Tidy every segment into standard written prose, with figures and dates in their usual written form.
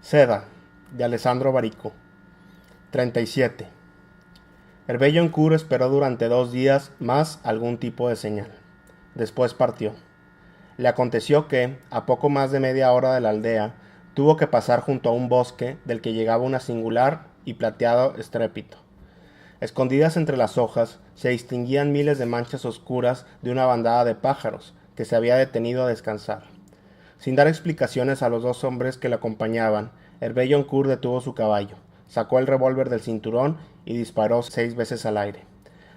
Seda, de Alessandro Barico. 37. Hervé-Joncourt esperó durante 2 días más algún tipo de señal. Después partió. Le aconteció que, a poco más de media hora de la aldea, tuvo que pasar junto a un bosque del que llegaba una singular y plateado estrépito. Escondidas entre las hojas se distinguían miles de manchas oscuras de una bandada de pájaros que se había detenido a descansar. Sin dar explicaciones a los dos hombres que le acompañaban, Hervé-Joncourt detuvo su caballo, sacó el revólver del cinturón y disparó 6 veces al aire.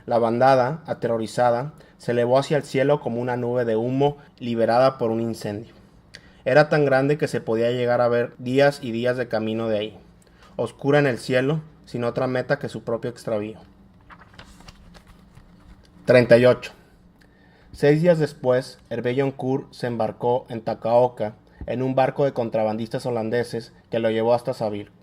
La bandada, aterrorizada, se elevó hacia el cielo como una nube de humo liberada por un incendio. Era tan grande que se podía llegar a ver días y días de camino de ahí, oscura en el cielo, sin otra meta que su propio extravío. 38. 6 días después, Hervé-Joncourt se embarcó en Takaoka en un barco de contrabandistas holandeses que lo llevó hasta Sabirk.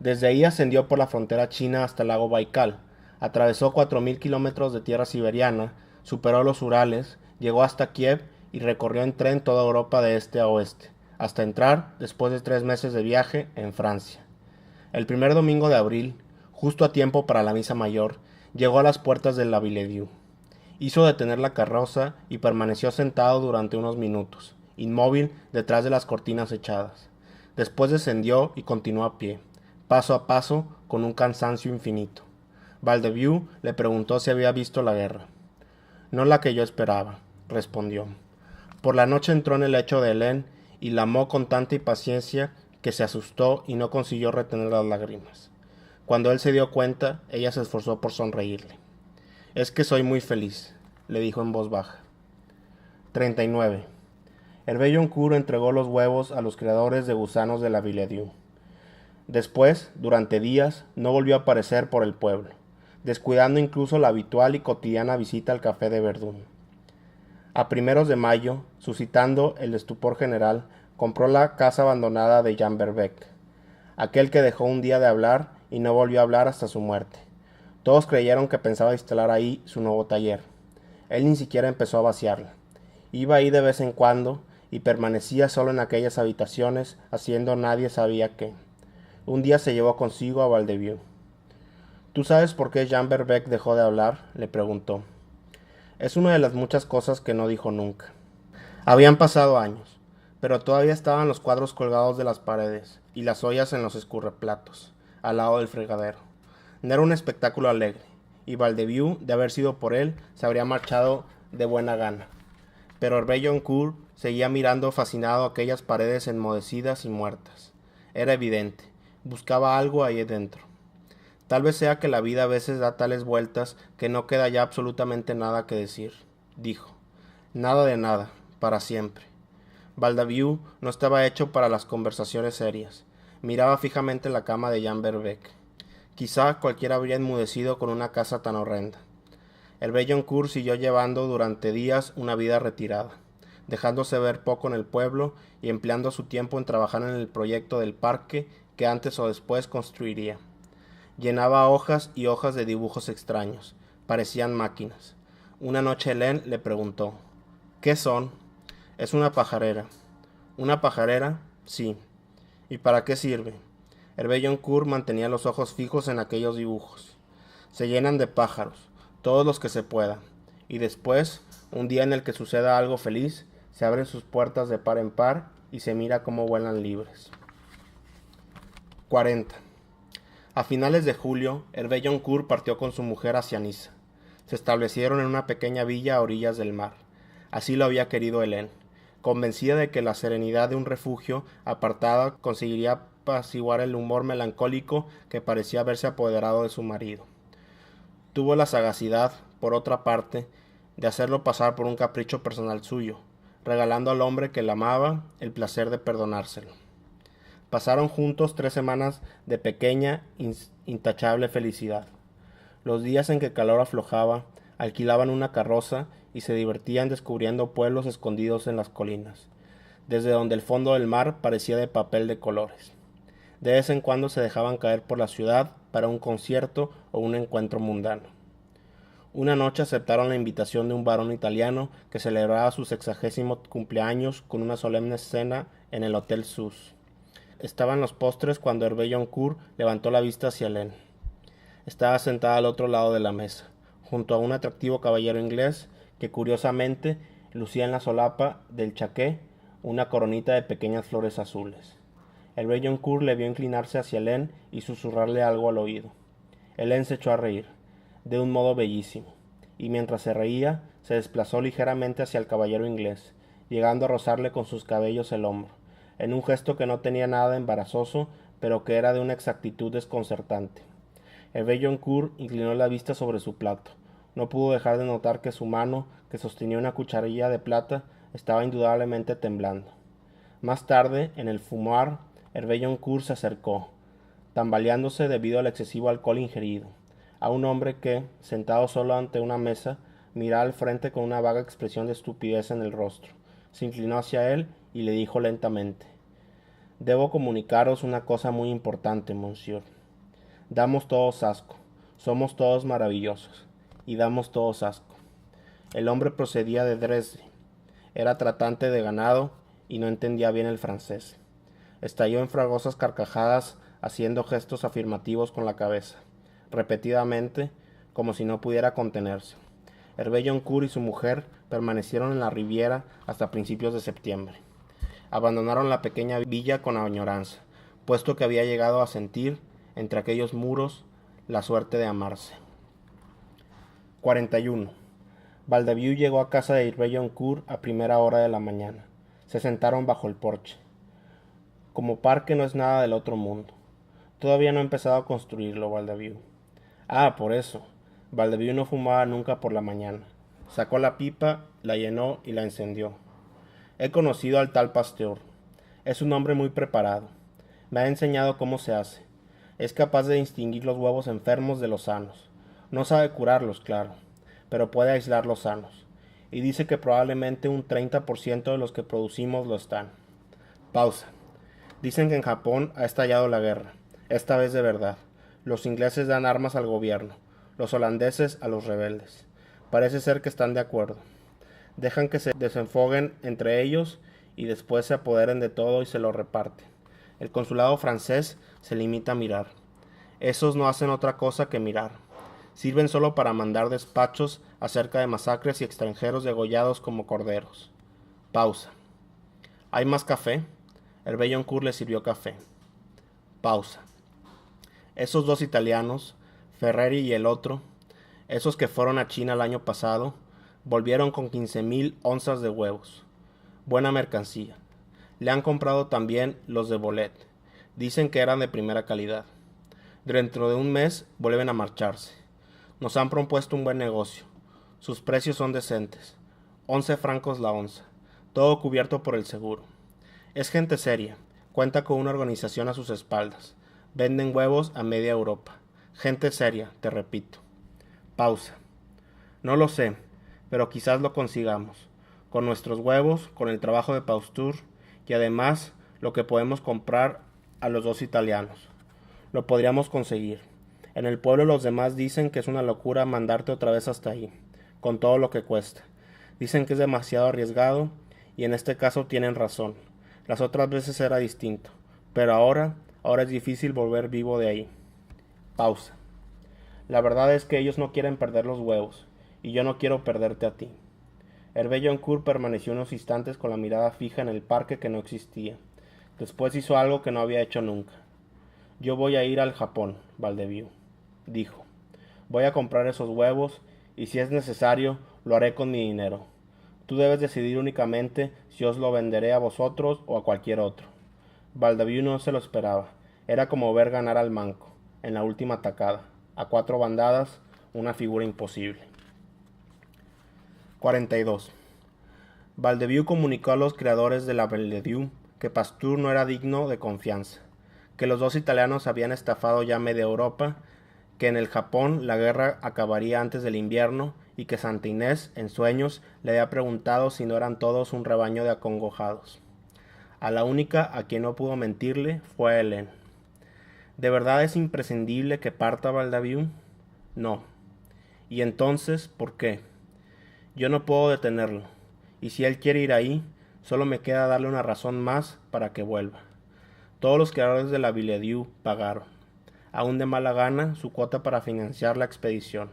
Desde ahí ascendió por la frontera china hasta el lago Baikal, atravesó 4.000 kilómetros de tierra siberiana, superó los Urales, llegó hasta Kiev y recorrió en tren toda Europa de este a oeste, hasta entrar, después de 3 meses de viaje, en Francia. El primer domingo de abril, justo a tiempo para la misa mayor, llegó a las puertas de la Villedieu. Hizo detener la carroza y permaneció sentado durante unos minutos, inmóvil detrás de las cortinas echadas. Después descendió y continuó a pie, paso a paso, con un cansancio infinito. Valdevieux le preguntó si había visto la guerra. No la que yo esperaba, respondió. Por la noche entró en el lecho de Helene y la amó con tanta impaciencia que se asustó y no consiguió retener las lágrimas. Cuando él se dio cuenta, ella se esforzó por sonreírle. Es que soy muy feliz, le dijo en voz baja. 39. Hervé-Joncourt entregó los huevos a los criadores de gusanos de la Villedieu. Después, durante días, no volvió a aparecer por el pueblo, descuidando incluso la habitual y cotidiana visita al café de Verdun. A primeros de mayo, suscitando el estupor general, compró la casa abandonada de Jan Verbeck, aquel que dejó un día de hablar y no volvió a hablar hasta su muerte. Todos creyeron que pensaba instalar ahí su nuevo taller. Él ni siquiera empezó a vaciarla. Iba ahí de vez en cuando y permanecía solo en aquellas habitaciones, haciendo nadie sabía qué. Un día se llevó consigo a Valdevieux. ¿Tú sabes por qué Jean Verbeck dejó de hablar?, le preguntó. Es una de las muchas cosas que no dijo nunca. Habían pasado años, pero todavía estaban los cuadros colgados de las paredes y las ollas en los escurreplatos, al lado del fregadero. No era un espectáculo alegre, y Valdevieux, de haber sido por él, se habría marchado de buena gana. Pero Hervé-Joncourt seguía mirando fascinado aquellas paredes enmohecidas y muertas. Era evidente, buscaba algo ahí dentro. Tal vez sea que la vida a veces da tales vueltas que no queda ya absolutamente nada que decir, dijo. Nada de nada, para siempre. Valdevieux no estaba hecho para las conversaciones serias. Miraba fijamente la cama de Jan Verbeck. Quizá cualquiera habría enmudecido con una casa tan horrenda. Hervé-Joncourt siguió llevando durante días una vida retirada, dejándose ver poco en el pueblo y empleando su tiempo en trabajar en el proyecto del parque que antes o después construiría. Llenaba hojas y hojas de dibujos extraños, parecían máquinas. Una noche Helene le preguntó, ¿qué son? Es una pajarera. ¿Una pajarera? Sí. ¿Y para qué sirve? Hervé-Joncourt mantenía los ojos fijos en aquellos dibujos. Se llenan de pájaros, todos los que se pueda, y después, un día en el que suceda algo feliz, se abren sus puertas de par en par y se mira cómo vuelan libres. 40. A finales de julio, Hervé-Joncourt partió con su mujer hacia Niza. Se establecieron en una pequeña villa a orillas del mar. Así lo había querido Helene, convencida de que la serenidad de un refugio apartada conseguiría apaciguar el humor melancólico que parecía haberse apoderado de su marido. Tuvo la sagacidad, por otra parte, de hacerlo pasar por un capricho personal suyo, regalando al hombre que la amaba el placer de perdonárselo. Pasaron juntos 3 semanas de pequeña, intachable felicidad. Los días en que el calor aflojaba, alquilaban una carroza y se divertían descubriendo pueblos escondidos en las colinas, desde donde el fondo del mar parecía de papel de colores. De vez en cuando se dejaban caer por la ciudad para un concierto o un encuentro mundano. Una noche aceptaron la invitación de un varón italiano que celebraba su 60º cumpleaños con una solemne cena en el Hotel Sus. estaba en los postres cuando Hervé Joncourt levantó la vista hacia Helene. Estaba sentada al otro lado de la mesa, junto a un atractivo caballero inglés que curiosamente lucía en la solapa del chaqué una coronita de pequeñas flores azules. Hervé Joncourt le vio inclinarse hacia Helene y susurrarle algo al oído. Helene se echó a reír, de un modo bellísimo, y mientras se reía, se desplazó ligeramente hacia el caballero inglés, llegando a rozarle con sus cabellos el hombro, en un gesto que no tenía nada de embarazoso, pero que era de una exactitud desconcertante. Hervé Joncourt inclinó la vista sobre su plato. No pudo dejar de notar que su mano, que sostenía una cucharilla de plata, estaba indudablemente temblando. Más tarde, en el fumoir, Hervé Joncourt se acercó, tambaleándose debido al excesivo alcohol ingerido, a un hombre que, sentado solo ante una mesa, miraba al frente con una vaga expresión de estupidez en el rostro. Se inclinó hacia él y le dijo lentamente: «Debo comunicaros una cosa muy importante, monsieur. Damos todos asco, somos todos maravillosos, y damos todos asco». El hombre procedía de Dresde, era tratante de ganado y no entendía bien el francés. Estalló en fragosas carcajadas, haciendo gestos afirmativos con la cabeza, repetidamente, como si no pudiera contenerse. Hervé Joncourt y su mujer permanecieron en la Riviera hasta principios de septiembre. Abandonaron la pequeña villa con añoranza, puesto que había llegado a sentir, entre aquellos muros, la suerte de amarse. 41. Valdaviu llegó a casa de Hervé Joncourt a primera hora de la mañana. Se sentaron bajo el porche. Como parque no es nada del otro mundo. Todavía no he empezado a construirlo, Valdaviu. Ah, por eso. Valdaviu no fumaba nunca por la mañana. Sacó la pipa, la llenó y la encendió. He conocido al tal Pasteur. Es un hombre muy preparado. Me ha enseñado cómo se hace. Es capaz de distinguir los huevos enfermos de los sanos. No sabe curarlos, claro, pero puede aislar los sanos. Y dice que probablemente un 30% de los que producimos lo están. Pausa. Dicen que en Japón ha estallado la guerra. Esta vez de verdad. Los ingleses dan armas al gobierno, los holandeses a los rebeldes. Parece ser que están de acuerdo. Dejan que se desenfoguen entre ellos y después se apoderen de todo y se lo reparten. El consulado francés se limita a mirar. Esos no hacen otra cosa que mirar. Sirven solo para mandar despachos acerca de masacres y extranjeros degollados como corderos. Pausa. ¿Hay más café? Hervé Joncourt le sirvió café. Pausa. Esos dos italianos, Ferreri y el otro, esos que fueron a China el año pasado, volvieron con 15,000 onzas de huevos. Buena mercancía. Le han comprado también los de Bolet. Dicen que eran de primera calidad. Dentro de un mes vuelven a marcharse. Nos han propuesto un buen negocio. Sus precios son decentes. 11 francos la onza. Todo cubierto por el seguro. Es gente seria. Cuenta con una organización a sus espaldas. Venden huevos a media Europa. Gente seria, te repito. Pausa. No lo sé, pero quizás lo consigamos. Con nuestros huevos, con el trabajo de Pasteur y además lo que podemos comprar a los dos italianos. Lo podríamos conseguir. En el pueblo los demás dicen que es una locura mandarte otra vez hasta ahí, con todo lo que cuesta. Dicen que es demasiado arriesgado y en este caso tienen razón. Las otras veces era distinto, pero ahora es difícil volver vivo de ahí. Pausa. La verdad es que ellos no quieren perder los huevos, y yo no quiero perderte a ti. Hervé Joncourt permaneció unos instantes con la mirada fija en el parque que no existía. Después hizo algo que no había hecho nunca. Yo voy a ir al Japón, Valdaviu, dijo. Voy a comprar esos huevos, y si es necesario, lo haré con mi dinero. Tú debes decidir únicamente si os lo venderé a vosotros o a cualquier otro. Valdaviu no se lo esperaba. Era como ver ganar al manco, en la última atacada, a 4 bandadas, una figura imposible. 42. Valdaviu comunicó a los creadores de la Belle-Dieu que Pasteur no era digno de confianza, que los dos italianos habían estafado ya media Europa, que en el Japón la guerra acabaría antes del invierno y que Santa Inés, en sueños, le había preguntado si no eran todos un rebaño de acongojados. A la única a quien no pudo mentirle fue a Helene. ¿De verdad es imprescindible que parta Valdaviu? No. ¿Y entonces por qué? Yo no puedo detenerlo, y si él quiere ir ahí, solo me queda darle una razón más para que vuelva. Todos los creadores de la Villedieu pagaron, aún de mala gana, su cuota para financiar la expedición.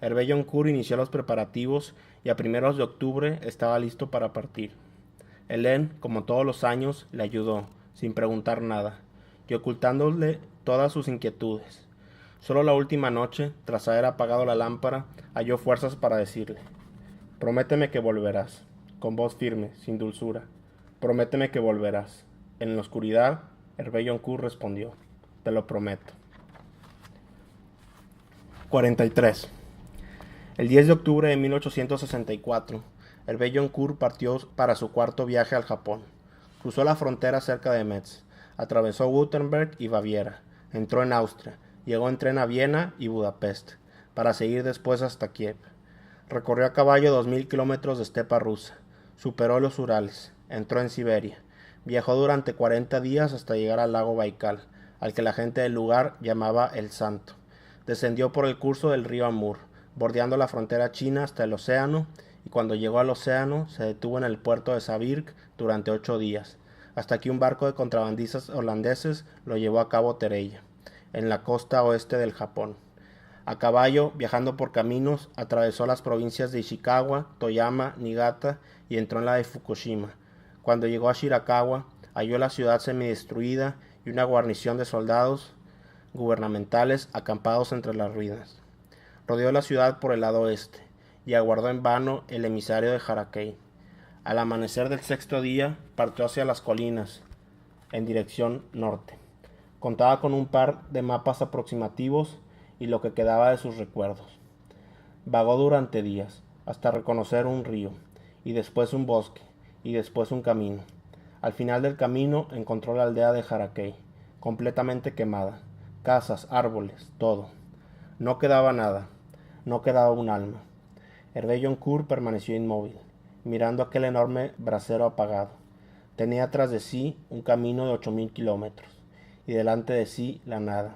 Hervé Joncourt inició los preparativos y a primeros de octubre estaba listo para partir. Helene, como todos los años, le ayudó, sin preguntar nada, y ocultándole todas sus inquietudes. Solo la última noche, tras haber apagado la lámpara, halló fuerzas para decirle: «Prométeme que volverás», con voz firme, sin dulzura. «Prométeme que volverás». En la oscuridad, Hervé Joncourt respondió: «Te lo prometo». 43. El 10 de octubre de 1864, Hervé Joncourt partió para su cuarto viaje al Japón. Cruzó la frontera cerca de Metz, atravesó Württemberg y Baviera, entró en Austria, llegó en tren a Viena y Budapest, para seguir después hasta Kiev. Recorrió a caballo 2000 kilómetros de estepa rusa, superó los Urales, entró en Siberia, viajó durante 40 días hasta llegar al lago Baikal, al que la gente del lugar llamaba El Santo. Descendió por el curso del río Amur, bordeando la frontera china hasta el océano, y cuando llegó al océano se detuvo en el puerto de Sabirk durante 8 días, hasta que un barco de contrabandistas holandeses lo llevó a Cabo Terella, en la costa oeste del Japón. A caballo, viajando por caminos, atravesó las provincias de Ishikawa, Toyama, Niigata y entró en la de Fukushima. Cuando llegó a Shirakawa, halló la ciudad semidestruida y una guarnición de soldados gubernamentales acampados entre las ruinas. Rodeó la ciudad por el lado oeste y aguardó en vano el emisario de Harakei. Al amanecer del sexto día, partió hacia las colinas, en dirección norte. Contaba con un par de mapas aproximativos y lo que quedaba de sus recuerdos. Vagó durante días, hasta reconocer un río, y después un bosque, y después un camino. Al final del camino encontró la aldea de Harakei, completamente quemada. Casas, árboles, todo. No quedaba nada, no quedaba un alma. Hervé Joncourt permaneció inmóvil, mirando aquel enorme brasero apagado. Tenía tras de sí un camino de 8000 kilómetros, y delante de sí la nada.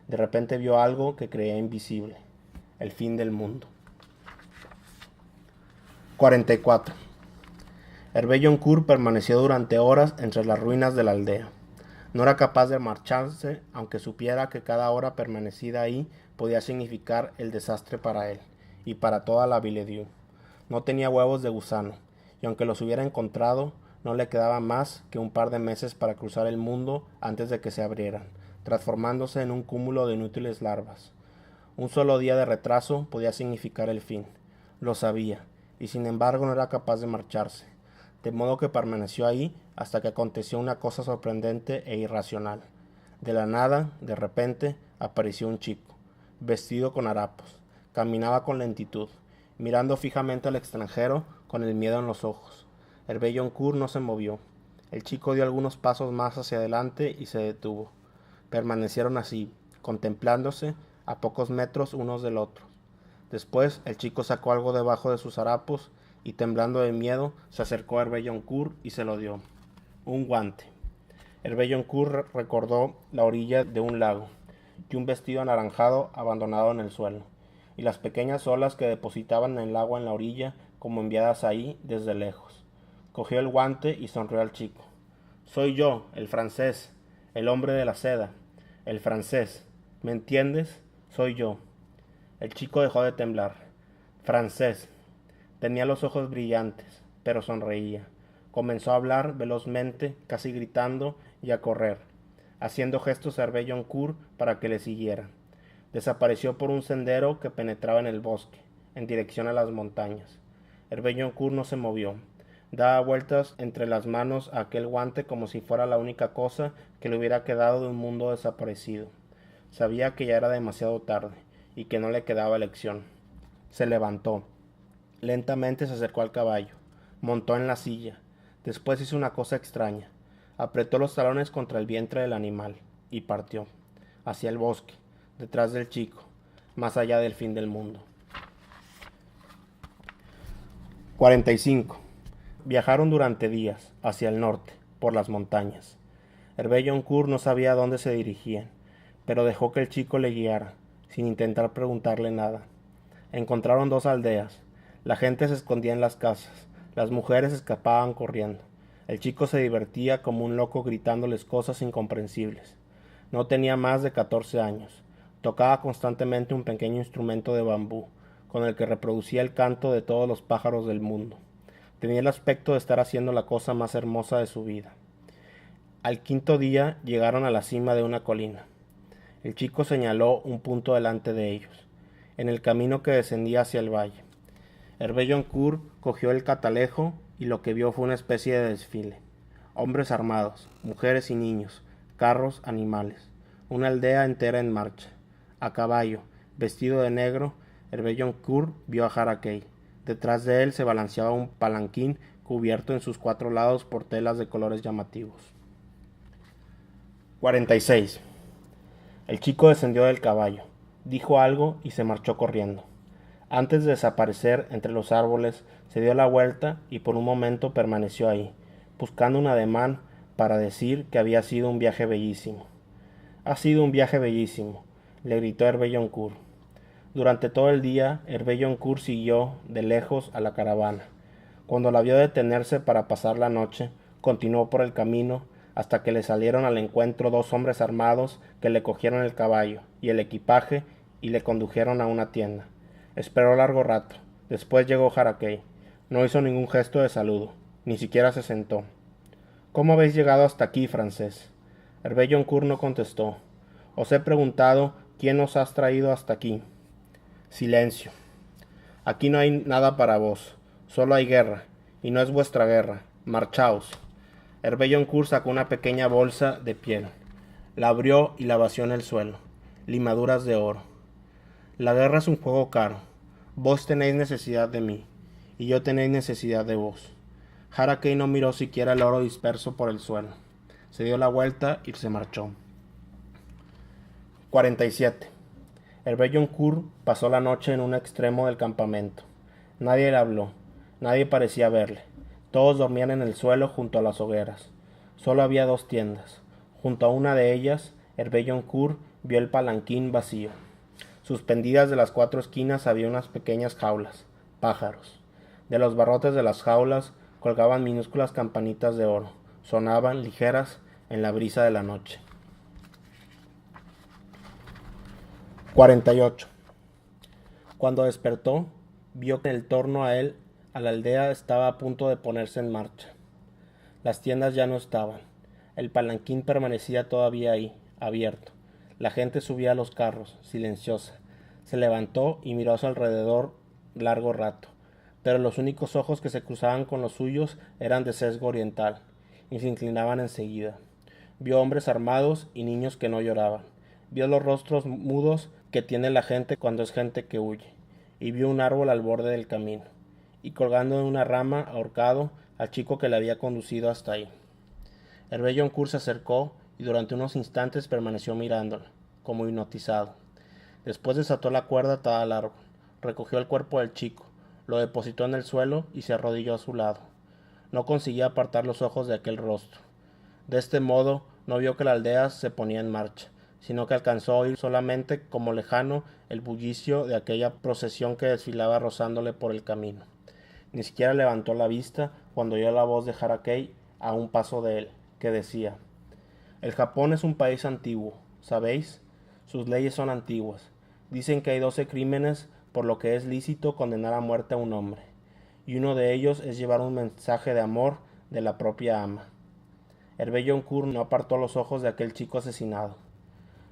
De repente vio algo que creía invisible: el fin del mundo. 44. Hervé Joncourt permaneció durante horas entre las ruinas de la aldea. No era capaz de marcharse, aunque supiera que cada hora permanecida ahí podía significar el desastre para él y para toda la Villedieu. No tenía huevos de gusano, y aunque los hubiera encontrado, no le quedaba más que un par de meses para cruzar el mundo antes de que se abrieran, transformándose en un cúmulo de inútiles larvas. Un solo día de retraso podía significar el fin. Lo sabía, y sin embargo no era capaz de marcharse, de modo que permaneció ahí hasta que aconteció una cosa sorprendente e irracional. De la nada, de repente, apareció un chico, vestido con harapos. Caminaba con lentitud, mirando fijamente al extranjero con el miedo en los ojos. Hervé Joncourt no se movió. El chico dio algunos pasos más hacia adelante y se detuvo. Permanecieron así, contemplándose, a pocos metros unos del otro. Después el chico sacó algo debajo de sus harapos y, temblando de miedo, se acercó a Hervé Joncourt y se lo dio. Un guante. Hervé Joncourt recordó la orilla de un lago y un vestido anaranjado abandonado en el suelo, y las pequeñas olas que depositaban el agua en la orilla como enviadas ahí desde lejos. Cogió el guante y sonrió al chico. «Soy yo, el francés, el hombre de la seda, el francés. ¿Me entiendes? Soy yo». El chico dejó de temblar. «Francés». Tenía los ojos brillantes, pero sonreía. Comenzó a hablar velozmente, casi gritando, y a correr, haciendo gestos a Hervé Joncourt para que le siguiera. Desapareció por un sendero que penetraba en el bosque, en dirección a las montañas. Hervé Joncourt no se movió. Daba vueltas entre las manos a aquel guante como si fuera la única cosa que le hubiera quedado de un mundo desaparecido. Sabía que ya era demasiado tarde y que no le quedaba elección. Se levantó. Lentamente se acercó al caballo. Montó en la silla. Después hizo una cosa extraña. Apretó los talones contra el vientre del animal y partió, hacia el bosque, detrás del chico, más allá del fin del mundo. 45. Viajaron durante días, hacia el norte, por las montañas. Hervé Joncourt no sabía a dónde se dirigían, pero dejó que el chico le guiara, sin intentar preguntarle nada. Encontraron 2 aldeas. La gente se escondía en las casas, las mujeres escapaban corriendo. El chico se divertía como un loco gritándoles cosas incomprensibles. No tenía más de 14 años. Tocaba constantemente un pequeño instrumento de bambú, con el que reproducía el canto de todos los pájaros del mundo. Tenía el aspecto de estar haciendo la cosa más hermosa de su vida. Al quinto día llegaron a la cima de una colina. El chico señaló un punto delante de ellos, en el camino que descendía hacia el valle. Hervé Joncourt cogió el catalejo y lo que vio fue una especie de desfile. Hombres armados, mujeres y niños, carros, animales, una aldea entera en marcha. A caballo, vestido de negro, Hervé Joncourt vio a Harakei. Detrás de él se balanceaba un palanquín cubierto en sus 4 lados por telas de colores llamativos. 46. El chico descendió del caballo, dijo algo y se marchó corriendo. Antes de desaparecer entre los árboles, se dio la vuelta y por un momento permaneció ahí, buscando un ademán para decir que había sido un viaje bellísimo. Ha sido un viaje bellísimo, le gritó Hervé Joncourt. Durante todo el día, Hervé Joncourt siguió de lejos a la caravana. Cuando la vio detenerse para pasar la noche, continuó por el camino hasta que le salieron al encuentro 2 hombres armados que le cogieron el caballo y el equipaje y le condujeron a una tienda. Esperó largo rato. Después llegó Harakei. No hizo ningún gesto de saludo, ni siquiera se sentó. ¿Cómo habéis llegado hasta aquí, francés? Hervé Joncourt no contestó. Os he preguntado quién os has traído hasta aquí. Silencio. Aquí no hay nada para vos, solo hay guerra, y no es vuestra guerra. Marchaos. Hervé Joncourt sacó una pequeña bolsa de piel. La abrió y la vació en el suelo. Limaduras de oro. La guerra es un juego caro. Vos tenéis necesidad de mí, y yo tenéis necesidad de vos. Harakei no miró siquiera el oro disperso por el suelo. Se dio la vuelta y se marchó. 47. Hervé Joncourt pasó la noche en un extremo del campamento. Nadie le habló, nadie parecía verle. Todos dormían en el suelo junto a las hogueras. Solo había 2 tiendas. Junto a una de ellas, Hervé Joncourt vio el palanquín vacío. Suspendidas de las 4 esquinas había unas pequeñas jaulas, pájaros. De los barrotes de las jaulas colgaban minúsculas campanitas de oro. Sonaban ligeras en la brisa de la noche. 48. Cuando despertó, vio que en torno a él, a la aldea, estaba a punto de ponerse en marcha. Las tiendas ya no estaban. El palanquín permanecía todavía ahí, abierto. La gente subía a los carros, silenciosa. Se levantó y miró a su alrededor largo rato, pero los únicos ojos que se cruzaban con los suyos eran de sesgo oriental, y se inclinaban enseguida. Vio hombres armados y niños que no lloraban. Vio los rostros mudos que tiene la gente cuando es gente que huye, y vio un árbol al borde del camino, y colgando de una rama, ahorcado, al chico que le había conducido hasta ahí. Hervé Joncourt se acercó y durante unos instantes permaneció mirándola, como hipnotizado. Después desató la cuerda atada al árbol, recogió el cuerpo del chico, lo depositó en el suelo y se arrodilló a su lado. No conseguía apartar los ojos de aquel rostro. De este modo no vio que la aldea se ponía en marcha, sino que alcanzó a oír solamente como lejano el bullicio de aquella procesión que desfilaba rozándole por el camino. Ni siquiera levantó la vista cuando oyó la voz de Harakei a un paso de él, que decía: el Japón es un país antiguo, ¿sabéis? Sus leyes son antiguas. Dicen que hay 12 crímenes por lo que es lícito condenar a muerte a un hombre, y uno de ellos es llevar un mensaje de amor de la propia ama. Hervé Joncourt no apartó los ojos de aquel chico asesinado.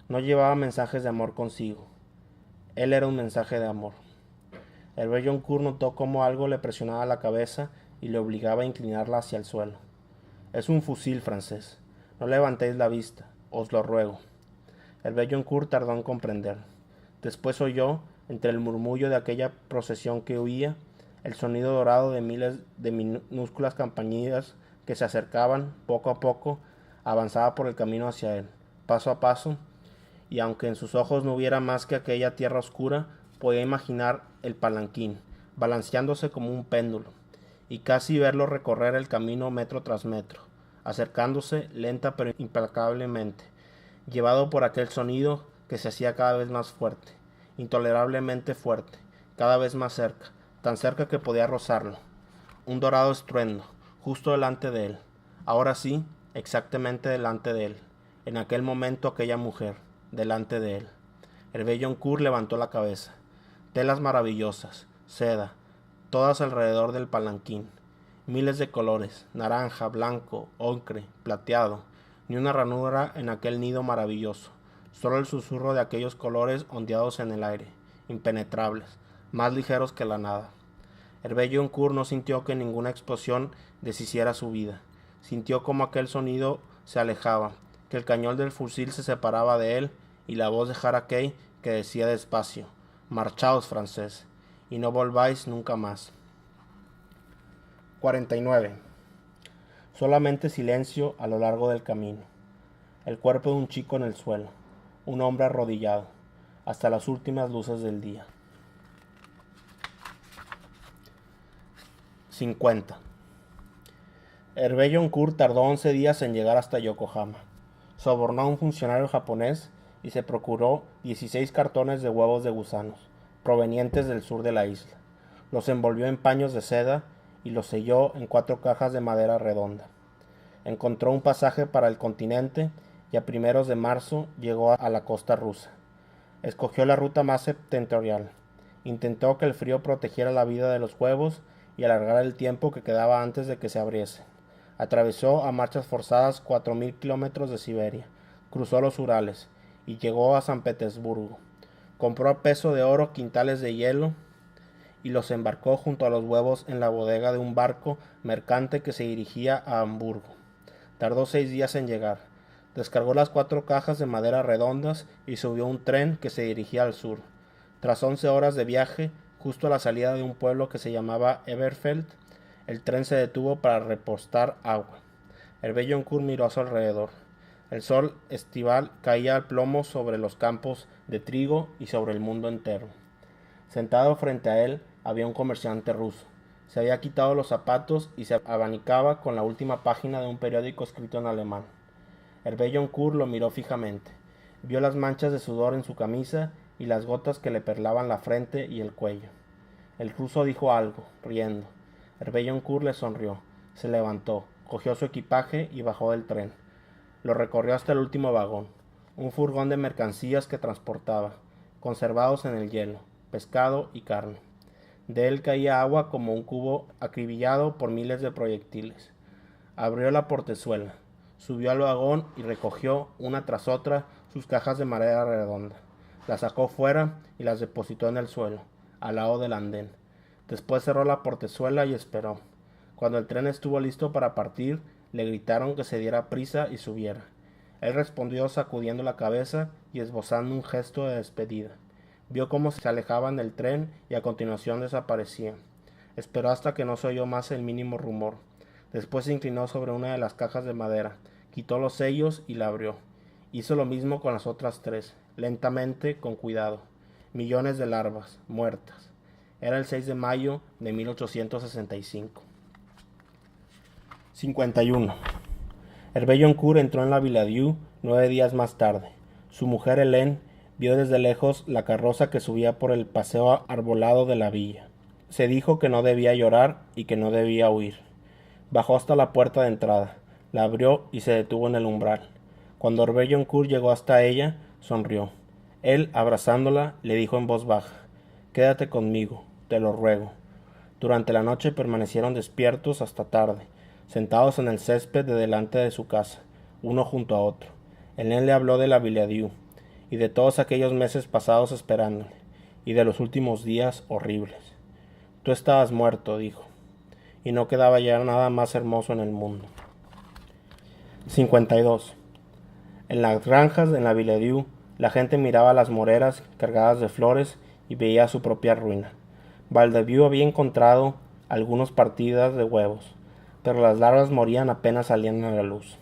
No llevaba mensajes de amor consigo. Él era un mensaje de amor. Hervé Joncourt notó cómo algo le presionaba la cabeza y le obligaba a inclinarla hacia el suelo. Es un fusil, francés. No levantéis la vista, os lo ruego. Hervé Joncourt tardó en comprender. Después oyó, entre el murmullo de aquella procesión que huía, el sonido dorado de miles de minúsculas campanillas que se acercaban poco a poco, avanzaba por el camino hacia él, paso a paso, y aunque en sus ojos no hubiera más que aquella tierra oscura, podía imaginar el palanquín, balanceándose como un péndulo, y casi verlo recorrer el camino metro tras metro, acercándose lenta pero implacablemente, llevado por aquel sonido que se hacía cada vez más fuerte, intolerablemente fuerte, cada vez más cerca, tan cerca que podía rozarlo. Un dorado estruendo, justo delante de él. Ahora sí, exactamente delante de él. En aquel momento aquella mujer, delante de él. Hervé-Joncourt levantó la cabeza. Telas maravillosas, seda, todas alrededor del palanquín. Miles de colores, naranja, blanco, ocre, plateado. Ni una ranura en aquel nido maravilloso. Solo el susurro de aquellos colores ondeados en el aire, impenetrables, más ligeros que la nada. Hervé-Joncourt no sintió que ninguna explosión deshiciera su vida. Sintió como aquel sonido se alejaba, que el cañón del fusil se separaba de él y la voz de Haracay que decía despacio: «Marchaos, francés, y no volváis nunca más». 49. Solamente silencio a lo largo del camino. El cuerpo de un chico en el suelo, un hombre arrodillado, hasta las últimas luces del día. 50. Hervé-Joncourt tardó 11 días en llegar hasta Yokohama. Sobornó a un funcionario japonés y se procuró 16 cartones de huevos de gusanos, provenientes del sur de la isla. Los envolvió en paños de seda y los selló en 4 cajas de madera redonda. Encontró un pasaje para el continente y a primeros de marzo llegó a la costa rusa. Escogió la ruta más septentrional. Intentó que el frío protegiera la vida de los huevos y alargara el tiempo que quedaba antes de que se abriesen. Atravesó a marchas forzadas 4000 kilómetros de Siberia, cruzó los Urales y llegó a San Petersburgo. Compró a peso de oro quintales de hielo y los embarcó junto a los huevos en la bodega de un barco mercante que se dirigía a Hamburgo. Tardó 6 días en llegar. Descargó las 4 cajas de madera redondas y subió a un tren que se dirigía al sur. Tras 11 horas de viaje, justo a la salida de un pueblo que se llamaba Everfeld, el tren se detuvo para repostar agua. Hervé-Joncourt miró a su alrededor. El sol estival caía al plomo sobre los campos de trigo y sobre el mundo entero. Sentado frente a él había un comerciante ruso. Se había quitado los zapatos y se abanicaba con la última página de un periódico escrito en alemán. Hervé-Joncourt lo miró fijamente. Vio las manchas de sudor en su camisa y las gotas que le perlaban la frente y el cuello. El ruso dijo algo, riendo. Hervé-Joncourt le sonrió. Se levantó, cogió su equipaje y bajó del tren. Lo recorrió hasta el último vagón, un furgón de mercancías que transportaba, conservados en el hielo, pescado y carne. De él caía agua como un cubo acribillado por miles de proyectiles. Abrió la portezuela, subió al vagón y recogió, una tras otra, sus cajas de madera redonda. Las sacó fuera y las depositó en el suelo, al lado del andén. Después cerró la portezuela y esperó. Cuando el tren estuvo listo para partir, le gritaron que se diera prisa y subiera. Él respondió sacudiendo la cabeza y esbozando un gesto de despedida. Vio cómo se alejaban del tren y a continuación desaparecían. Esperó hasta que no se oyó más el mínimo rumor. Después se inclinó sobre una de las cajas de madera, quitó los sellos y la abrió. Hizo lo mismo con las otras 3, lentamente, con cuidado. Millones de larvas, muertas. Era el 6 de mayo de 1865. 51. Hervé-Joncourt entró en la Villadieu 9 días más tarde. Su mujer Hélène vio desde lejos la carroza que subía por el paseo arbolado de la villa. Se dijo que no debía llorar y que no debía huir. Bajó hasta la puerta de entrada, la abrió y se detuvo en el umbral. Cuando Hervé-Joncourt llegó hasta ella, sonrió. Él, abrazándola, le dijo en voz baja: «Quédate conmigo, te lo ruego». Durante la noche permanecieron despiertos hasta tarde, sentados en el césped de delante de su casa, uno junto a otro. Hélène le habló de la Villadieu y de todos aquellos meses pasados esperándole, y de los últimos días horribles. «Tú estabas muerto», dijo, «y no quedaba ya nada más hermoso en el mundo». 52. En las granjas en la Villadieu, la gente miraba las moreras cargadas de flores y veía su propia ruina. Valdevieux había encontrado algunas partidas de huevos, pero las larvas morían apenas salían a la luz.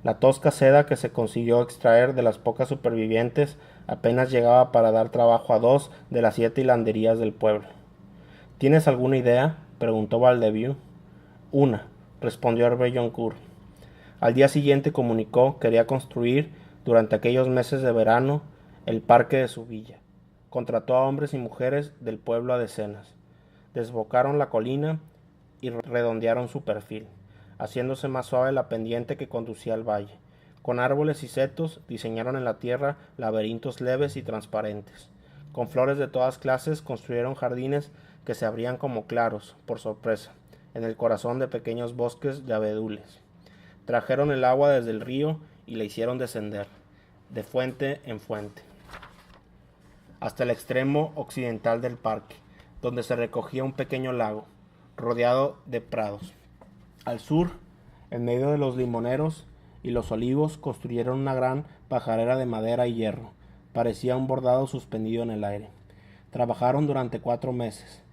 La tosca seda que se consiguió extraer de las pocas supervivientes apenas llegaba para dar trabajo a 2 de las 7 hilanderías del pueblo. «¿Tienes alguna idea?», preguntó Valdevieux. «Una», respondió Hervé-Joncourt. Al día siguiente comunicó que quería construir, durante aquellos meses de verano, el parque de su villa. Contrató a hombres y mujeres del pueblo a decenas. Desbocaron la colina y redondearon su perfil. haciéndose más suave la pendiente que conducía al valle. Con árboles y setos diseñaron en la tierra laberintos leves y transparentes. Con flores de todas clases construyeron jardines que se abrían como claros, por sorpresa, en el corazón de pequeños bosques de abedules. Trajeron el agua desde el río y la hicieron descender, de fuente en fuente, hasta el extremo occidental del parque, donde se recogía un pequeño lago, rodeado de prados. Al sur, en medio de los limoneros y los olivos, construyeron una gran pajarera de madera y hierro. Parecía un bordado suspendido en el aire. Trabajaron durante 4 meses.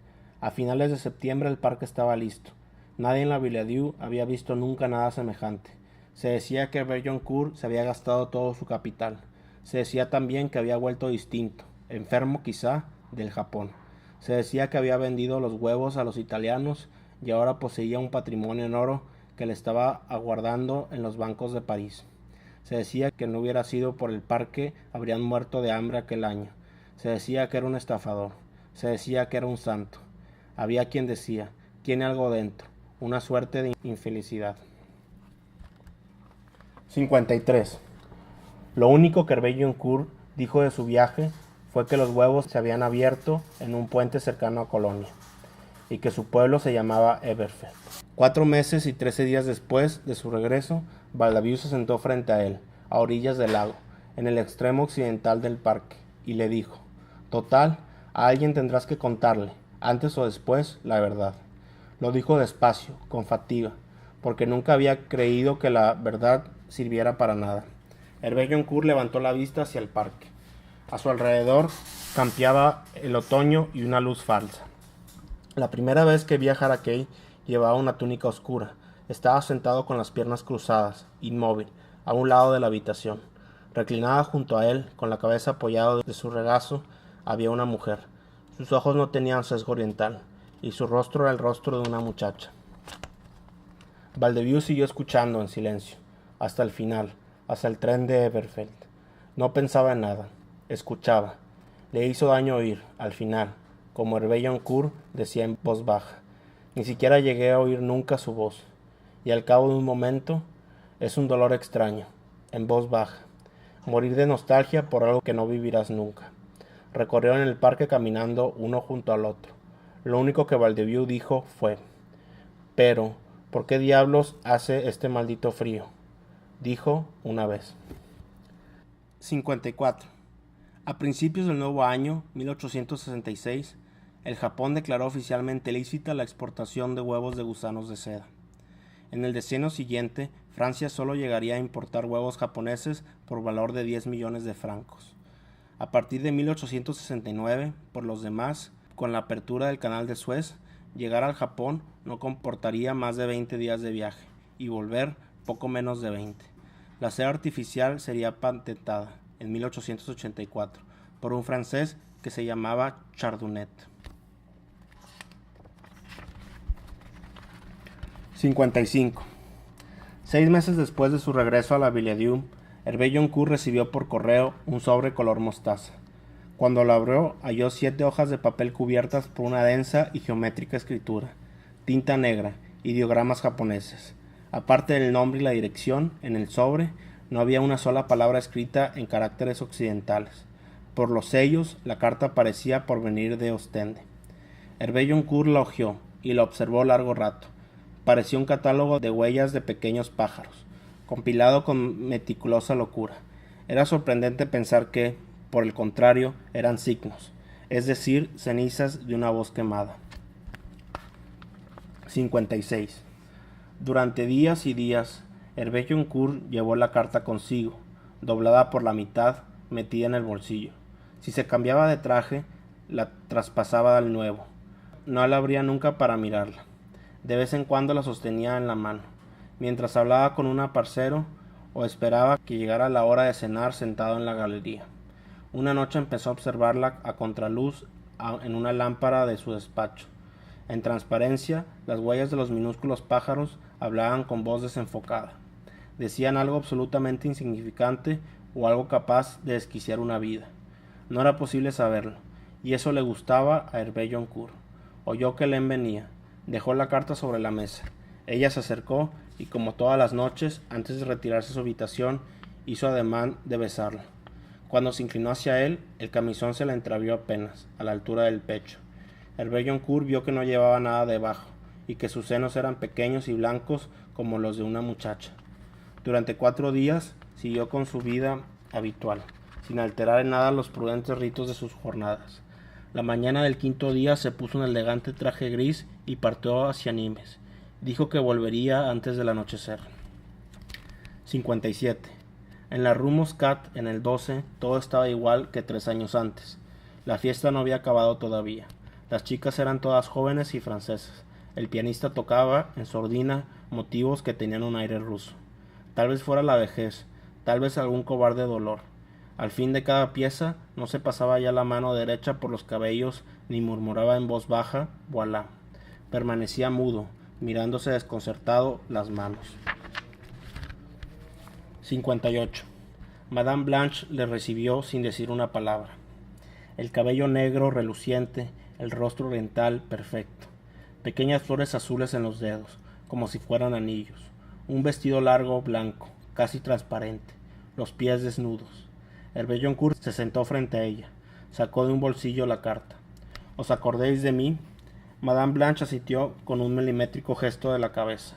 A finales de septiembre el parque estaba listo. Nadie en la Villedieu había visto nunca nada semejante. Se decía que Bellioncourt se había gastado todo su capital. Se decía también que había vuelto distinto, enfermo quizá, del Japón. Se decía que había vendido los huevos a los italianos y ahora poseía un patrimonio en oro que le estaba aguardando en los bancos de París. Se decía que no hubiera sido por el parque habrían muerto de hambre aquel año. Se decía que era un estafador. Se decía que era un santo. Había quien decía, tiene algo dentro, una suerte de infelicidad. 53. Lo único que Bellioncourt dijo de su viaje fue que los huevos se habían abierto en un puente cercano a Colonia y que su pueblo se llamaba Elberfeld. 4 meses y 13 días después de su regreso, Valdaviu se sentó frente a él, a orillas del lago, en el extremo occidental del parque, y le dijo, total, a alguien tendrás que contarle, antes o después, la verdad. Lo dijo despacio, con fatiga, porque nunca había creído que la verdad sirviera para nada. Bellioncourt levantó la vista hacia el parque. A su alrededor campeaba el otoño y una luz falsa. La primera vez que vi a Jaraquey llevaba una túnica oscura. Estaba sentado con las piernas cruzadas, inmóvil, a un lado de la habitación. Reclinada junto a él, con la cabeza apoyada de su regazo, había una mujer. Sus ojos no tenían sesgo oriental, y su rostro era el rostro de una muchacha. Valdaviu siguió escuchando en silencio, hasta el final, hasta el tren de Elberfeld. No pensaba en nada, escuchaba. Le hizo daño oír, al final, como Bellioncourt decía en voz baja. Ni siquiera llegué a oír nunca su voz. Y al cabo de un momento, es un dolor extraño, en voz baja. Morir de nostalgia por algo que no vivirás nunca. Recorrieron el parque caminando uno junto al otro. Lo único que Valdaviu dijo fue, pero, ¿por qué diablos hace este maldito frío? Dijo una vez. 54. A principios del nuevo año, 1866, el Japón declaró oficialmente lícita la exportación de huevos de gusanos de seda. En el decenio siguiente, Francia solo llegaría a importar huevos japoneses por valor de 10 millones de francos. A partir de 1869, por los demás, con la apertura del canal de Suez, llegar al Japón no comportaría más de 20 días de viaje, y volver poco menos de 20. La seda artificial sería patentada en 1884 por un francés que se llamaba Chardonnet. 55. 6 meses después de su regreso a la Villedieu, Bellioncourt recibió por correo un sobre color mostaza. Cuando lo abrió, halló 7 hojas de papel cubiertas por una densa y geométrica escritura, tinta negra y ideogramas japoneses. Aparte del nombre y la dirección, en el sobre no había una sola palabra escrita en caracteres occidentales. Por los sellos, la carta parecía provenir de Ostende. Bellioncourt la hojeó y la observó largo rato. Parecía un catálogo de huellas de pequeños pájaros, compilado con meticulosa locura. Era sorprendente pensar que, por el contrario, eran signos, es decir, cenizas de una voz quemada. 56. Durante días y días, Bellioncourt llevó la carta consigo, doblada por la mitad, metida en el bolsillo. Si se cambiaba de traje, la traspasaba al nuevo. No la abría nunca para mirarla. De vez en cuando la sostenía en la mano, mientras hablaba con un parcero o esperaba que llegara la hora de cenar sentado en la galería. Una noche empezó a observarla a contraluz en una lámpara de su despacho. En transparencia, las huellas de los minúsculos pájaros hablaban con voz desenfocada. Decían algo absolutamente insignificante o algo capaz de desquiciar una vida. No era posible saberlo, y eso le gustaba a Bellioncourt. Oyó que Hélène venía. Dejó la carta sobre la mesa. Ella se acercó y como todas las noches, antes de retirarse a su habitación, hizo ademán de besarla. Cuando se inclinó hacia él, el camisón se le entreabrió apenas, a la altura del pecho. El Bellicourt vio que no llevaba nada debajo, y que sus senos eran pequeños y blancos como los de una muchacha. Durante 4 días siguió con su vida habitual, sin alterar en nada los prudentes ritos de sus jornadas. La mañana del 5.º día se puso un elegante traje gris y partió hacia Nimes. Dijo que volvería antes del anochecer. 57. En la Rue Muscat, en el 12, todo estaba igual que 3 años antes. La fiesta no había acabado todavía. Las chicas eran todas jóvenes y francesas. El pianista tocaba, en sordina, motivos que tenían un aire ruso. Tal vez fuera la vejez, tal vez algún cobarde dolor. Al fin de cada pieza no se pasaba ya la mano derecha por los cabellos ni murmuraba en voz baja, voilà. Permanecía mudo, mirándose desconcertado las manos. 58. Madame Blanche le recibió sin decir una palabra. El cabello negro reluciente, el rostro oriental perfecto. Pequeñas flores azules en los dedos, como si fueran anillos. Un vestido largo blanco, casi transparente, los pies desnudos. El Bellicourt se sentó frente a ella. Sacó de un bolsillo la carta. ¿Os acordéis de mí? Madame Blanche asintió con un milimétrico gesto de la cabeza.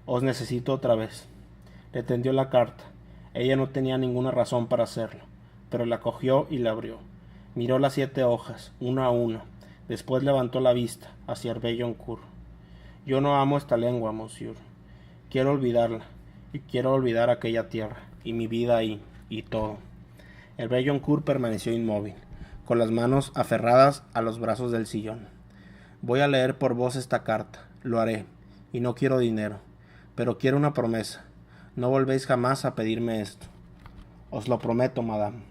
Os necesito otra vez. Le tendió la carta. Ella no tenía ninguna razón para hacerlo, pero la cogió y la abrió. Miró las 7 hojas, una a una. Después levantó la vista hacia el Bellicourt. Yo no amo esta lengua, monsieur. Quiero olvidarla, y quiero olvidar aquella tierra, y mi vida ahí, y todo. El Bellicourt permaneció inmóvil, con las manos aferradas a los brazos del sillón. Voy a leer por vos esta carta, lo haré, y no quiero dinero, pero quiero una promesa. No volvéis jamás a pedirme esto. Os lo prometo, madame.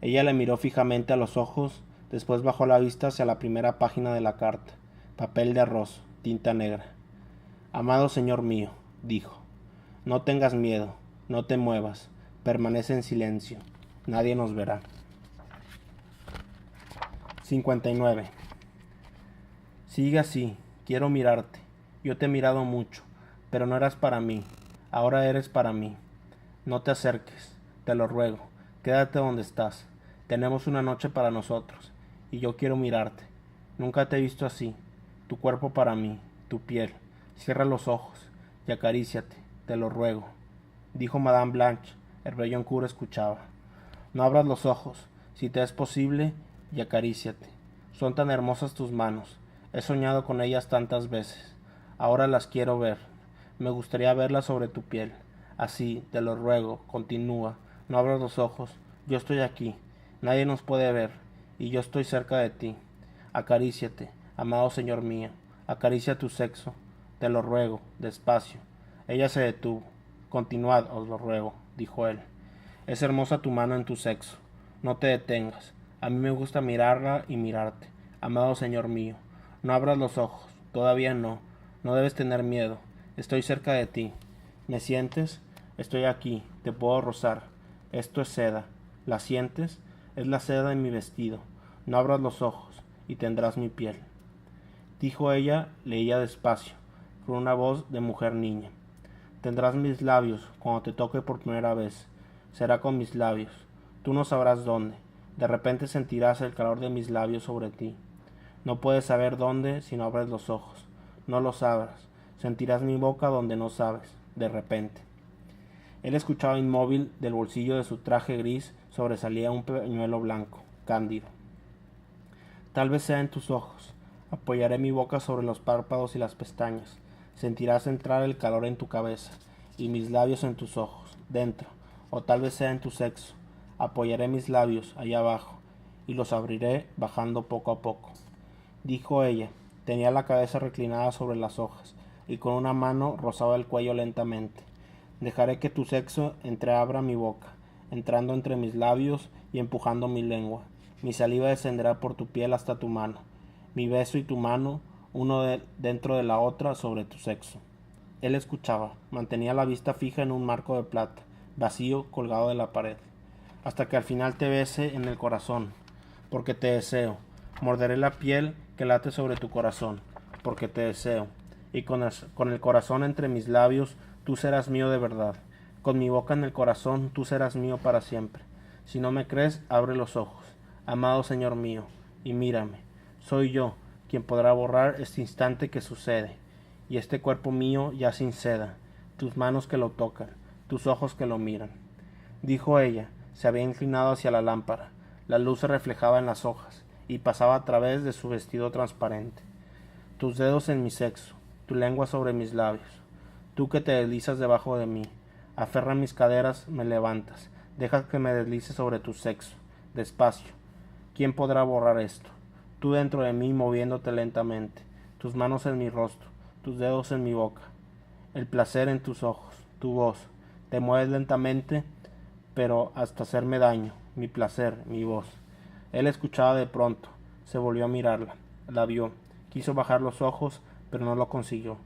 Ella le miró fijamente a los ojos, después bajó la vista hacia la primera página de la carta, papel de arroz, tinta negra. Amado señor mío, dijo, no tengas miedo, no te muevas, permanece en silencio, nadie nos verá. 59. Sigue así, quiero mirarte, yo te he mirado mucho, pero no eras para mí, ahora eres para mí. No te acerques, te lo ruego, quédate donde estás, tenemos una noche para nosotros, y yo quiero mirarte, nunca te he visto así, tu cuerpo para mí, tu piel, cierra los ojos y acaríciate, te lo ruego, dijo Madame Blanche. El Bellicourt escuchaba. No abras los ojos, si te es posible, y acaríciate. Son tan hermosas tus manos, he soñado con ellas tantas veces, ahora las quiero ver, me gustaría verlas sobre tu piel. Así, te lo ruego, continúa, no abras los ojos, yo estoy aquí, nadie nos puede ver, y yo estoy cerca de ti. Acaríciate, amado señor mío, acaricia tu sexo, te lo ruego, despacio. Ella se detuvo. Continuad, os lo ruego, dijo él. Es hermosa tu mano en tu sexo, no te detengas, a mí me gusta mirarla y mirarte, amado señor mío, no abras los ojos, todavía no, no debes tener miedo, estoy cerca de ti. ¿Me sientes? Estoy aquí, te puedo rozar. Esto es seda. ¿La sientes? Es la seda en mi vestido. No abras los ojos, y tendrás mi piel. Dijo ella, leía despacio, con una voz de mujer niña. Tendrás mis labios cuando te toque por primera vez. Será con mis labios. Tú no sabrás dónde. De repente sentirás el calor de mis labios sobre ti. No puedes saber dónde si no abres los ojos. No los abras. Sentirás mi boca donde no sabes. De repente. Él escuchaba inmóvil. Del bolsillo de su traje gris sobresalía un pañuelo blanco, cándido. Tal vez sea en tus ojos. Apoyaré mi boca sobre los párpados y las pestañas. Sentirás entrar el calor en tu cabeza, y mis labios en tus ojos, dentro, o tal vez sea en tu sexo. Apoyaré mis labios allá abajo, y los abriré bajando poco a poco. Dijo ella, tenía la cabeza reclinada sobre las hojas, y con una mano rozaba el cuello lentamente. Dejaré que tu sexo entreabra mi boca, entrando entre mis labios y empujando mi lengua. Mi saliva descenderá por tu piel hasta tu mano. Mi beso y tu mano, uno dentro de la otra, sobre tu sexo. Él escuchaba, mantenía la vista fija en un marco de plata, vacío, colgado de la pared. Hasta que al final te bese en el corazón, porque te deseo. Morderé la piel que late sobre tu corazón, porque te deseo. y con el corazón entre mis labios, tú serás mío de verdad. Con mi boca en el corazón, tú serás mío para siempre. Si no me crees, abre los ojos, amado Señor mío, y mírame. Soy yo quien podrá borrar este instante que sucede, y este cuerpo mío ya sin seda, tus manos que lo tocan, tus ojos que lo miran. Dijo ella, se había inclinado hacia la lámpara, la luz se reflejaba en las hojas, y pasaba a través de su vestido transparente. Tus dedos en mi sexo, tu lengua sobre mis labios, tú que te deslizas debajo de mí, aferra mis caderas, me levantas, deja que me deslice sobre tu sexo, despacio. ¿Quién podrá borrar esto? Tú dentro de mí moviéndote lentamente, tus manos en mi rostro, tus dedos en mi boca, el placer en tus ojos, tu voz, te mueves lentamente, pero hasta hacerme daño, mi placer, mi voz. Él escuchaba de pronto, se volvió a mirarla, la vio, quiso bajar los ojos, pero no lo consiguió.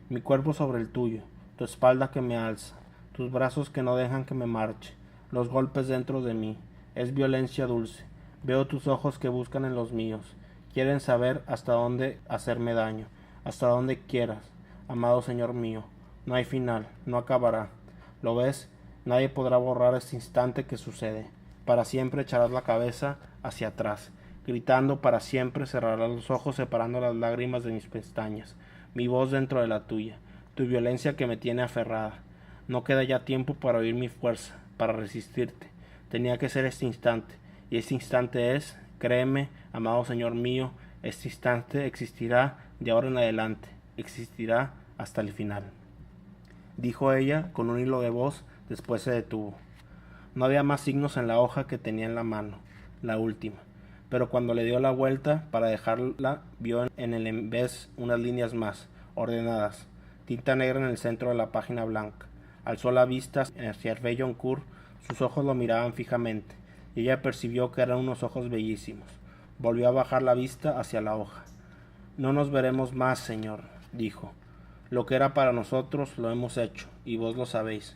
Mi cuerpo sobre el tuyo, tu espalda que me alza, tus brazos que no dejan que me marche, los golpes dentro de mí, es violencia dulce. Veo tus ojos que buscan en los míos, quieren saber hasta dónde hacerme daño, hasta donde quieras, amado Señor mío. No hay final, no acabará. ¿Lo ves? Nadie podrá borrar este instante que sucede. Para siempre echarás la cabeza hacia atrás, gritando para siempre cerrarás los ojos separando las lágrimas de mis pestañas, mi voz dentro de la tuya, tu violencia que me tiene aferrada. No queda ya tiempo para oír mi fuerza, para resistirte. Tenía que ser este instante, y este instante es, créeme, amado Señor mío, este instante existirá de ahora en adelante, existirá hasta el final. Dijo ella con un hilo de voz, después se detuvo. No había más signos en la hoja que tenía en la mano, la última, pero cuando le dio la vuelta para dejarla, vio en el envés unas líneas más, ordenadas, tinta negra en el centro de la página blanca. Alzó la vista hacia Hervé Joncourt, sus ojos lo miraban fijamente, y ella percibió que eran unos ojos bellísimos. Volvió a bajar la vista hacia la hoja. No nos veremos más, Señor, dijo. Lo que era para nosotros lo hemos hecho, y vos lo sabéis.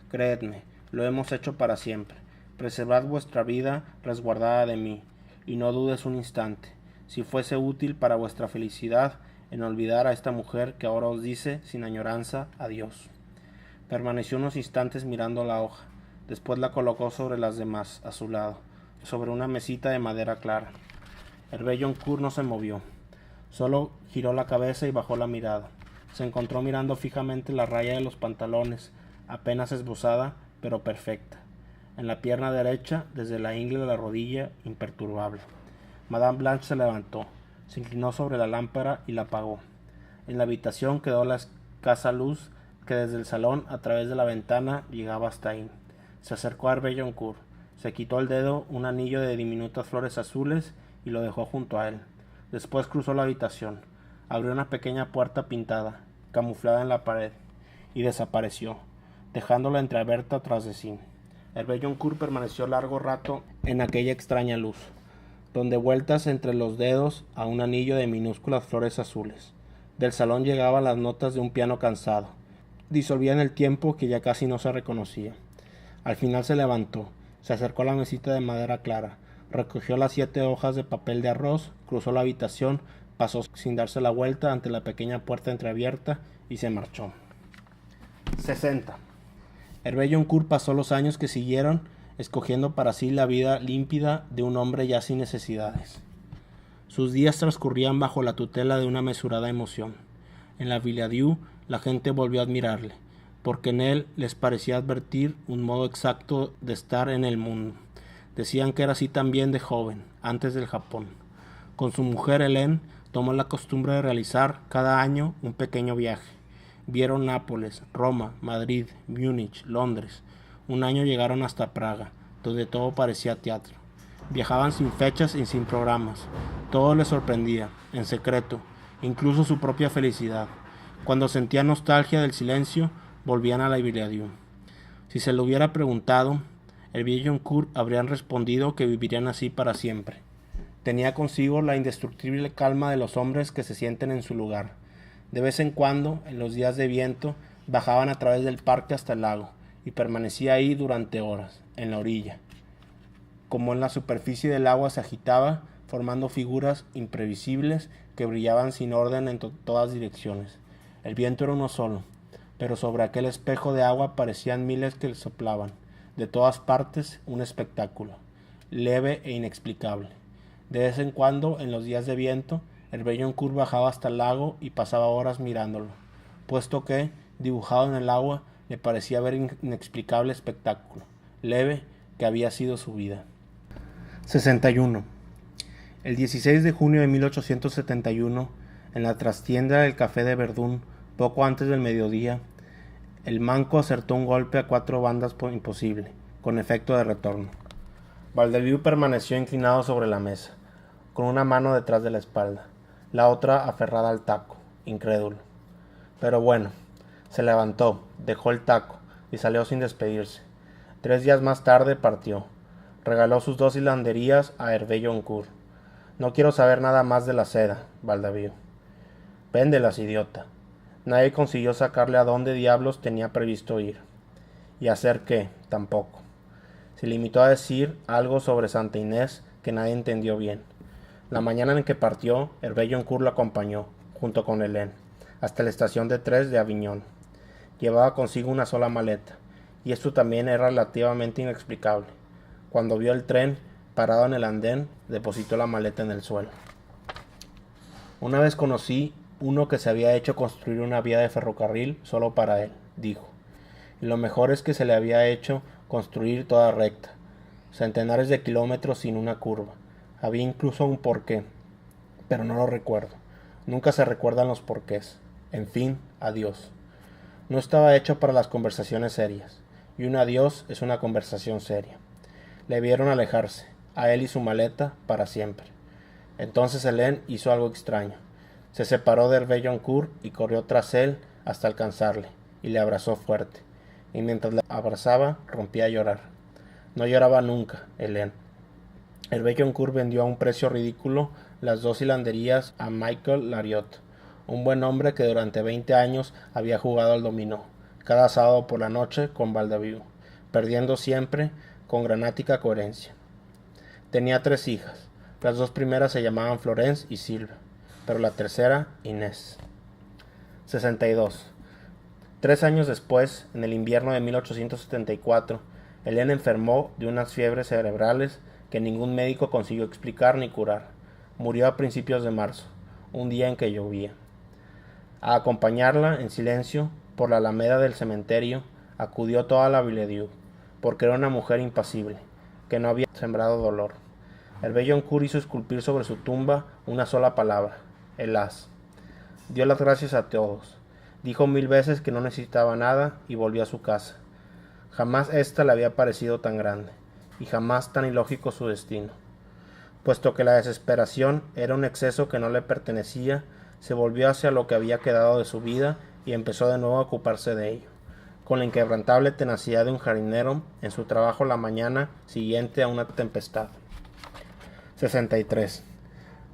Creedme, lo hemos hecho para siempre. Preservad vuestra vida resguardada de mí, y no dudes un instante, si fuese útil para vuestra felicidad, en olvidar a esta mujer que ahora os dice, sin añoranza, adiós. Permaneció unos instantes mirando la hoja, después la colocó sobre las demás, a su lado, sobre una mesita de madera clara. Hervé Joncourt no se movió, solo giró la cabeza y bajó la mirada. Se encontró mirando fijamente la raya de los pantalones, apenas esbozada, pero perfecta, en la pierna derecha, desde la ingle de la rodilla, imperturbable. Madame Blanche se levantó, se inclinó sobre la lámpara y la apagó. En la habitación quedó la escasa luz que desde el salón, a través de la ventana, llegaba hasta ahí. Se acercó a Hervé Joncourt, se quitó el dedo un anillo de diminutas flores azules y lo dejó junto a él. Después cruzó la habitación, abrió una pequeña puerta pintada, camuflada en la pared, y desapareció, dejándola entreabierta tras de sí. Hervé Joncourt permaneció largo rato en aquella extraña luz, donde vueltas entre los dedos a un anillo de minúsculas flores azules. Del salón llegaban las notas de un piano cansado, disolvían el tiempo que ya casi no se reconocía. Al final se levantó, se acercó a la mesita de madera clara, recogió las 7 hojas de papel de arroz, cruzó la habitación, pasó sin darse la vuelta ante la pequeña puerta entreabierta y se marchó. 60. Hervé Joncourt pasó los años que siguieron, escogiendo para sí la vida límpida de un hombre ya sin necesidades. Sus días transcurrían bajo la tutela de una mesurada emoción. En la Villadieu la gente volvió a admirarle, porque en él les parecía advertir un modo exacto de estar en el mundo. Decían que era así también de joven, antes del Japón. Con su mujer Hélène tomó la costumbre de realizar cada año un pequeño viaje. Vieron Nápoles, Roma, Madrid, Múnich, Londres. Un año llegaron hasta Praga, donde todo parecía teatro. Viajaban sin fechas y sin programas. Todo les sorprendía, en secreto, incluso su propia felicidad. Cuando sentían nostalgia del silencio, volvían a la Villadieu. Si se lo hubiera preguntado, Hervé Joncourt habrían respondido que vivirían así para siempre. Tenía consigo la indestructible calma de los hombres que se sienten en su lugar. De vez en cuando, en los días de viento, bajaban a través del parque hasta el lago, y permanecía ahí durante horas, en la orilla. Como en la superficie del agua se agitaba, formando figuras imprevisibles que brillaban sin orden en todas direcciones. El viento era uno solo, pero sobre aquel espejo de agua parecían miles que le soplaban. De todas partes un espectáculo, leve e inexplicable. De vez en cuando, en los días de viento, el Belloncourt bajaba hasta el lago y pasaba horas mirándolo, puesto que, dibujado en el agua, le parecía ver inexplicable espectáculo, leve, que había sido su vida. 61. El 16 de junio de 1871, en la trastienda del Café de Verdún, poco antes del mediodía, el manco acertó un golpe a 4 bandas imposible, con efecto de retorno. Valdevieux permaneció inclinado sobre la mesa, con una mano detrás de la espalda, la otra aferrada al taco, incrédulo. Pero bueno, se levantó, dejó el taco y salió sin despedirse. 3 días más tarde partió. Regaló sus 2 hilanderías a Hervé Joncourt. No quiero saber nada más de la seda, Valdevieux. Véndelas, idiota. Nadie consiguió sacarle a dónde diablos tenía previsto ir. ¿Y hacer qué? Tampoco. Se limitó a decir algo sobre Santa Inés que nadie entendió bien. La mañana en que partió, Hervé Joncourt lo acompañó, junto con Helene, hasta la estación de Tres de Avignon. Llevaba consigo una sola maleta, y esto también era relativamente inexplicable. Cuando vio el tren parado en el andén, depositó la maleta en el suelo. Una vez conocí uno que se había hecho construir una vía de ferrocarril solo para él, dijo. Y lo mejor es que se le había hecho construir toda recta, centenares de kilómetros sin una curva. Había incluso un porqué, pero no lo recuerdo. Nunca se recuerdan los porqués. En fin, adiós. No estaba hecho para las conversaciones serias, y un adiós es una conversación seria. Le vieron alejarse, a él y su maleta, para siempre. Entonces Helene hizo algo extraño. Se separó de Hervé Joncourt y corrió tras él hasta alcanzarle, y le abrazó fuerte. Y mientras le abrazaba, rompía a llorar. No lloraba nunca, Helene. Hervé Joncourt vendió a un precio ridículo las 2 hilanderías a Michael Lariot, un buen hombre que durante 20 años había jugado al dominó, cada sábado por la noche con Valdevieux, perdiendo siempre con granática coherencia. Tenía 3 hijas. Las 2 primeras se llamaban Florence y Silvia, pero la tercera, Inés. 62. 3 años después, en el invierno de 1874, Helene enfermó de unas fiebres cerebrales que ningún médico consiguió explicar ni curar. Murió a principios de marzo, un día en que llovía. A acompañarla, en silencio, por la alameda del cementerio, acudió toda la Villedieu, porque era una mujer impasible, que no había sembrado dolor. Hervé Joncourt hizo esculpir sobre su tumba una sola palabra, Hélas. Dio las gracias a todos. Dijo 1000 veces que no necesitaba nada y volvió a su casa. Jamás ésta le había parecido tan grande, y jamás tan ilógico su destino. Puesto que la desesperación era un exceso que no le pertenecía, se volvió hacia lo que había quedado de su vida y empezó de nuevo a ocuparse de ello, con la inquebrantable tenacidad de un jardinero en su trabajo la mañana siguiente a una tempestad. 63.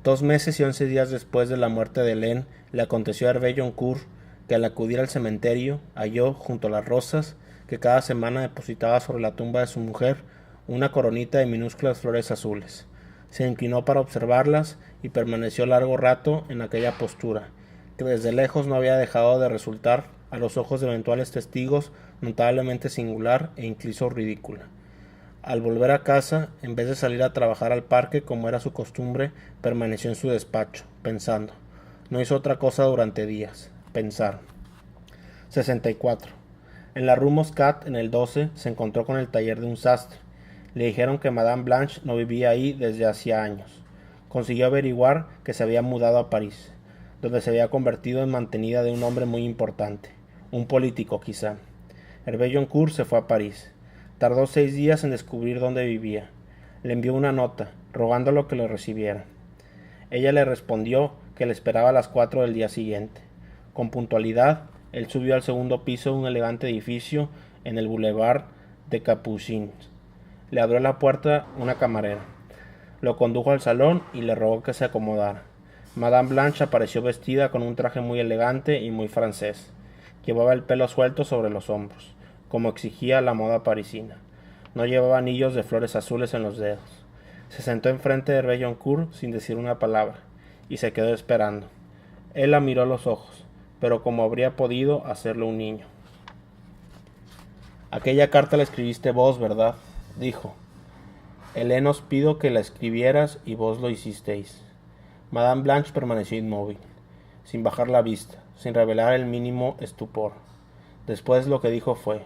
2 meses y 11 días después de la muerte de Helene, le aconteció a Hervé Joncourt que al acudir al cementerio halló, junto a las rosas que cada semana depositaba sobre la tumba de su mujer, una coronita de minúsculas flores azules. Se inclinó para observarlas y permaneció largo rato en aquella postura, que desde lejos no había dejado de resultar, a los ojos de eventuales testigos, notablemente singular e incluso ridícula. Al volver a casa, en vez de salir a trabajar al parque como era su costumbre, permaneció en su despacho, pensando. No hizo otra cosa durante días, pensar. 64. En la Rue Moscat, en el 12, se encontró con el taller de un sastre. Le dijeron que Madame Blanche no vivía ahí desde hacía años. Consiguió averiguar que se había mudado a París, donde se había convertido en mantenida de un hombre muy importante, un político quizá. Hervé Joncourt se fue a París. Tardó 6 días en descubrir dónde vivía. Le envió una nota, rogándolo que lo recibiera. Ella le respondió que le esperaba a las 4 del día siguiente. Con puntualidad, él subió al segundo piso de un elegante edificio en el Boulevard de Capucines. Le abrió la puerta una camarera. Lo condujo al salón y le rogó que se acomodara. Madame Blanche apareció vestida con un traje muy elegante y muy francés. Llevaba el pelo suelto sobre los hombros, como exigía la moda parisina. No llevaba anillos de flores azules en los dedos. Se sentó enfrente de Hervé Joncourt sin decir una palabra, y se quedó esperando. Él la miró a los ojos, pero como habría podido hacerlo un niño. Aquella carta la escribiste vos, ¿verdad? Dijo. Helene, os pido que la escribieras y vos lo hicisteis. Madame Blanche permaneció inmóvil, sin bajar la vista, sin revelar el mínimo estupor. Después lo que dijo fue: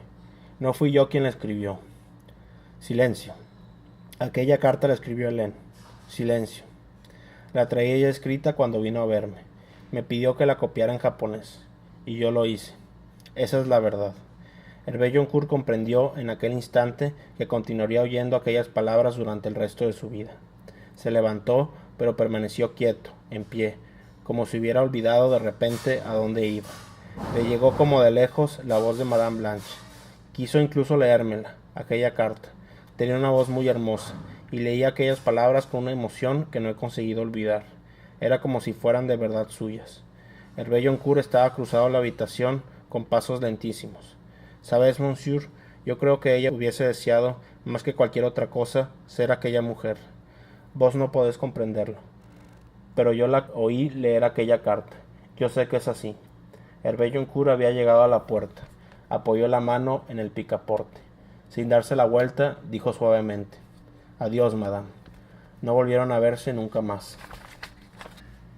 no fui yo quien la escribió. Silencio. Aquella carta la escribió Helene. Silencio. La traía ya escrita cuando vino a verme. Me pidió que la copiara en japonés, y yo lo hice. Esa es la verdad. Hervé Joncourt comprendió en aquel instante que continuaría oyendo aquellas palabras durante el resto de su vida. Se levantó, pero permaneció quieto, en pie, como si hubiera olvidado de repente a dónde iba. Le llegó como de lejos la voz de Madame Blanche. Quiso incluso leérmela, aquella carta. Tenía una voz muy hermosa, y leía aquellas palabras con una emoción que no he conseguido olvidar. Era como si fueran de verdad suyas. Hervé Joncourt estaba cruzado la habitación con pasos lentísimos. ¿Sabes, monsieur? Yo creo que ella hubiese deseado, más que cualquier otra cosa, ser aquella mujer. Vos no podés comprenderlo. Pero yo la oí leer aquella carta. Yo sé que es así. Hervé Joncourt había llegado a la puerta. Apoyó la mano en el picaporte. Sin darse la vuelta, dijo suavemente: adiós, madame. No volvieron a verse nunca más.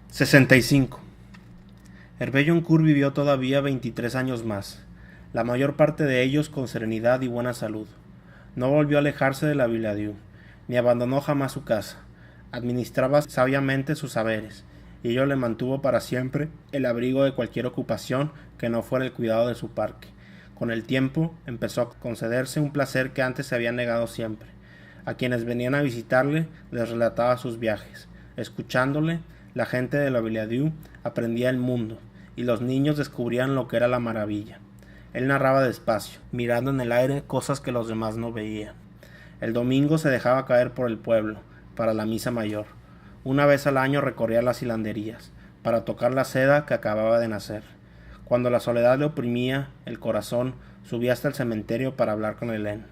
65. Hervé Joncourt vivió todavía 23 años más, la mayor parte de ellos con serenidad y buena salud. No volvió a alejarse de la Villadieu, ni abandonó jamás su casa. Administraba sabiamente sus saberes, y ello le mantuvo para siempre el abrigo de cualquier ocupación que no fuera el cuidado de su parque. Con el tiempo empezó a concederse un placer que antes se había negado siempre. A quienes venían a visitarle les relataba sus viajes. Escuchándole, la gente de la Villadieu aprendía el mundo, y los niños descubrían lo que era la maravilla. Él narraba despacio, mirando en el aire cosas que los demás no veían. El domingo se dejaba caer por el pueblo, para la misa mayor. Una vez al año recorría las hilanderías, para tocar la seda que acababa de nacer. Cuando la soledad le oprimía el corazón, subía hasta el cementerio para hablar con Helene.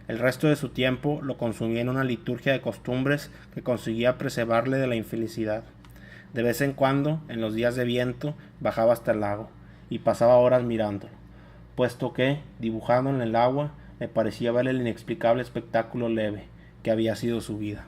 El resto de su tiempo lo consumía en una liturgia de costumbres que conseguía preservarle de la infelicidad. De vez en cuando, en los días de viento, bajaba hasta el lago, y pasaba horas mirándolo, puesto que, dibujado en el agua, le parecía ver el inexplicable espectáculo leve que había sido su vida.